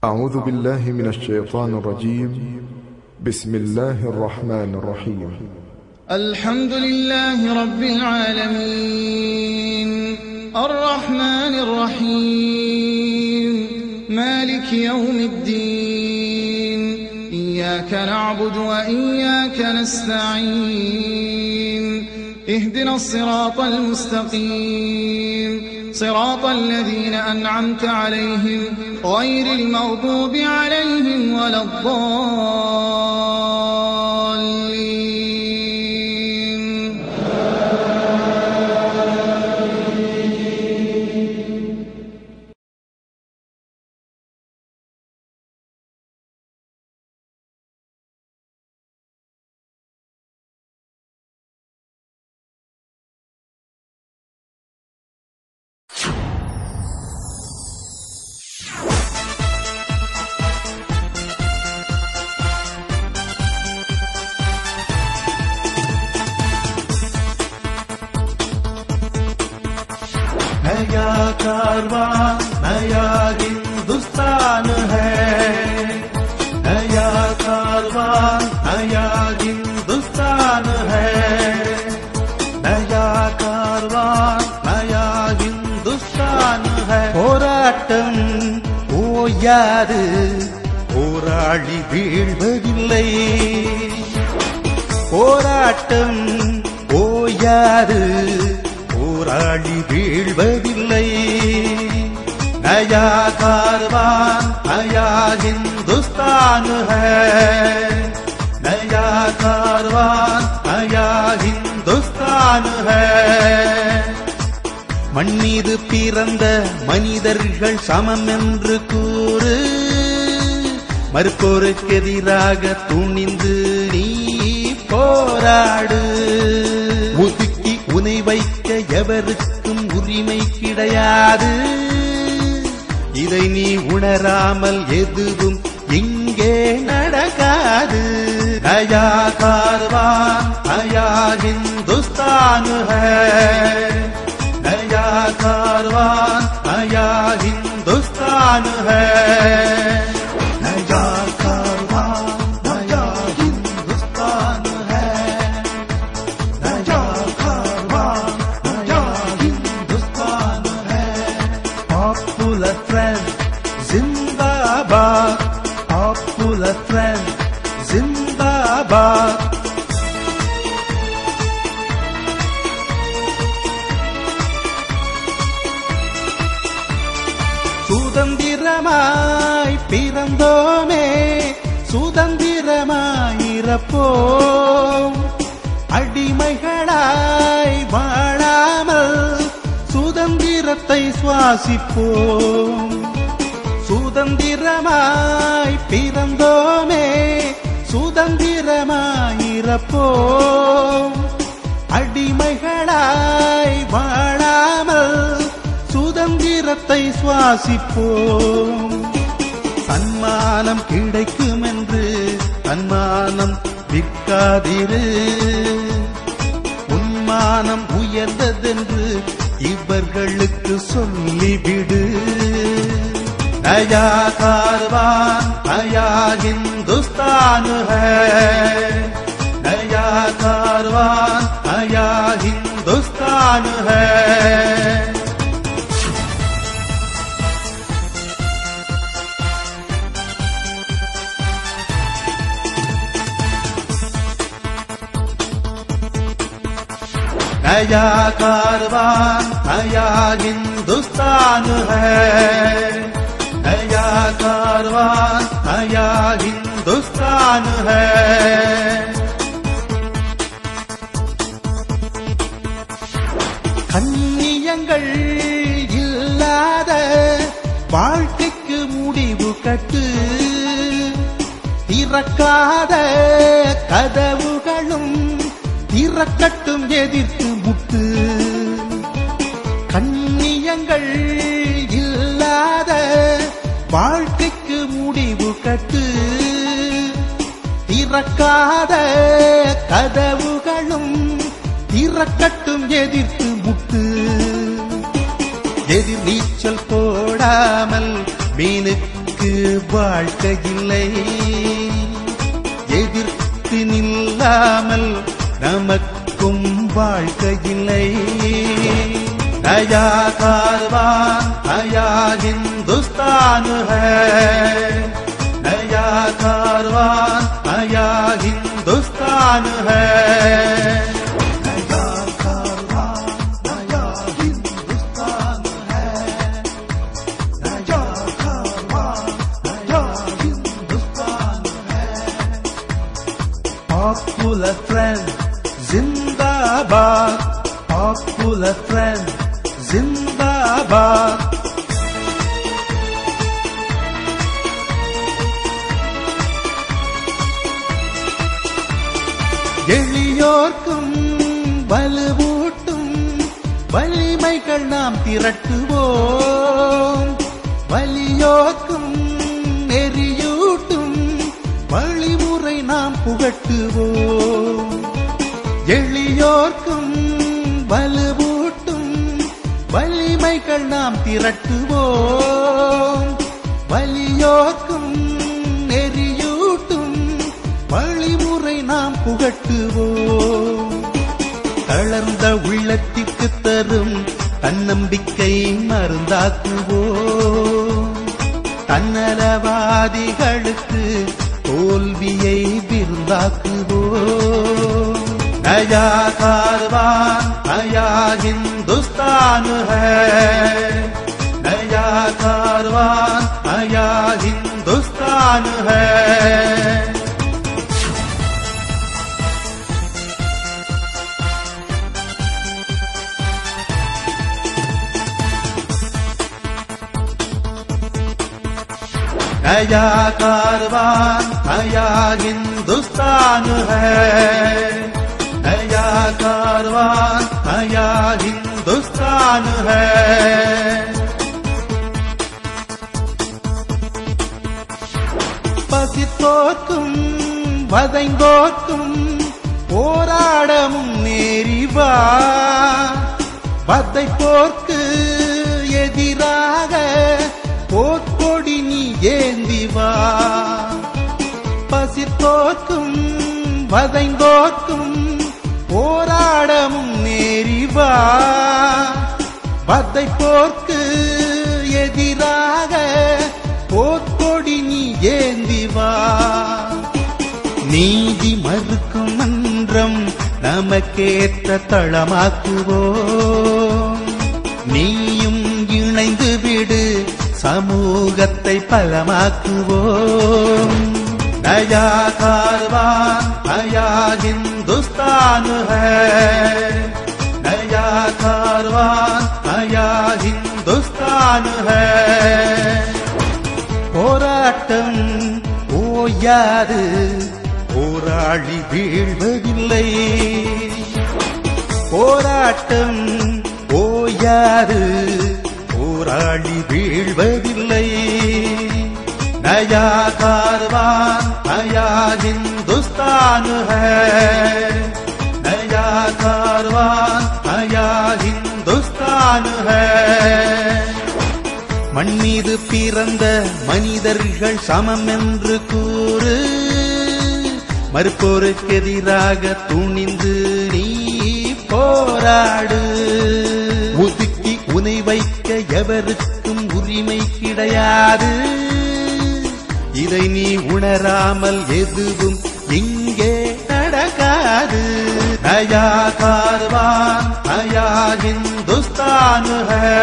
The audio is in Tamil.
أعوذ بالله من الشيطان الرجيم. بسم الله الرحمن الرحيم. الحمد لله رب العالمين الرحمن الرحيم مالك يوم الدين إياك نعبد وإياك نستعين اهدنا الصراط المستقيم صراط الذين أنعمت عليهم غير المغضوب عليهم ولا الضالين. नया कारवां नया हिंदुस्तान है, नया कारवां नया हिंदुस्तान है, नया कारवां नया हिंदुस्तान है. போராட்டம் ஓயாது போராளி வீழ்வதில்லை, போராட்டம் ஓயாது போராளி வீழ்வதில்லை. नया कारवां नया हिंदुस्तान है, नया कारवां नया हिंदुस्तान है. மண்மீது பிறந்த மனிதர்கள் சமம் என்று கூறு, மறுப்போருக்கு எதிராக துணிந்து நீ போராடு. ஒதுக்கி உனை வைக்க எவருக்கும் உரிமை கிடையாது, இதை நீ உணராமல் எதுவும் இங்கே நடக்காது. नया कारवां नया हिंदुस्तान है, नया कारवां नया हिंदुस्तान है. नया कारवां नया हिंदुस्तान है, नया कारवां नया हिंदुस्तान है. पॉपुलर फ्रंट जिंदाबाद, पॉपुलर फ्रंट जिंदाबाद. சுதந்திரமாய் பிறந்தோமே சுதந்திரமாய் இறப்போம், அடிமைகளாய் வாழாமல் சுதந்திரத்தை சுவாசிப்போம். சுதந்திரமாய் பிறந்தோமே சுதந்திரமாய் இறப்போம், அடிமைகளாய் வாழாமல் சுதந்திரத்தை சுவாசிப்போம். சன்மானம் கிடைக்கும் என்று தன்மானம் விற்காதிரு, உன்மானம் உயர்ந்ததென்று இவர்களுக்கு சொல்லிவிடு. नया कारवां नया हिंदुस्तान है, नया कारवां नया हिंदुस्तान है. नया कारवां नया हिंदुस्तान है, नया कारवां नया हिंदुस्तान है. கண்ணியங்கள் இல்லாத வாழ்க்கைக்கு முடிவு கட்டு, திறக்காத கதவுகளும் திறக்கட்டும் எதிர்த்து முட்டு. கண்ணியங்கள் இல்லாத வாழ்க்கைக்கு முடிவு கட்டு, திறக்காத கதவுகளும் திறக்கட்டும் எதிர்த்து முட்டு. எதிர் நீச்சல் போடாமல் மீனுக்கு எதிர்ப்புக்கு வாழ்க்கை இல்லை, எதிர்த்து நில்லாமல் நமக்கும் வாழ்க்கை இல்லை. நயா கார்வான் நயா हिंदुस्तान है, नया कारवान नया हिंदुस्तान है. Popular friend, Zindabad. Popular friend, Zindabad. எளியோர்க்கும் வலுவூட்டும் வலிமைகள் நாம் திரட்டுவோம், வலியோர்க்கும் நெறியூட்டும் வழிமுறை நாம் புகட்டுவோம். எளியோர்க்கும் வலுவூட்டும் வலிமைகள் நாம் திரட்டுவோம், வலியோர்க்கும் நெறியூட்டும் வழிமுறை நாம் புகட்டுவோம். தளர்ந்த உள்ளத்திற்கு தரும் தன்னம்பிக்கை மருந்தாக்குவோம், தன்னலவாதிகளுக்கு தோல்வியை விருந்தாக்குவோம். நயா கார்வான் நயா हिंदुस्तान है, नया कारवान नया हिंदुस्तान है. नया कारवान नया हिंदुस्तान है, नया कारवान नया हिंदुस्तान है. பசித்தோர்க்கும் வதைந்தோர்க்கும் போராடமும் நேரிவா, வதைப்போர்க்கு எதிராக போர்க்கொடி நீ ஏந்திவா. பசித்தோர்க்கும் வதைந்தோர்க்கும் போராடமும் நேரிவா, வதைப்போர்க்கு எதிராக போர்க்கொடி நீ ஏந்திவா. நீதி மறுக்கும் மன்றம் நமக்கேற்ற தளமாக்குவோம், நீயும் இணைந்து விடு சமூகத்தை பலமாக்குவோம். नया कारवान नया हिंदुस्तान है, नया कारवान नया हिंदुस्तान है. போராட்டம் ஓயாது, போராளி வீழ்வதில்லை, போராட்டம் ஓயாது, போராளி வீழ்வதில்லை. नया कारवान नया हिंदुस्तान है, नया कारवान नया हिंदुस्तान है. மண் மீது பிறந்த மனிதர்கள் சமம் என்று கூறு, மறுப்போருக்கு எதிராக துணிந்து நீ போராடு. ஒதுக்கி உனை வைக்க எவருக்கும் உரிமை கிடையாது, இதை நீ உணராமல் எதுவும் இங்கே நடக்காது. नया कारवान नया हिंदुस्तान है,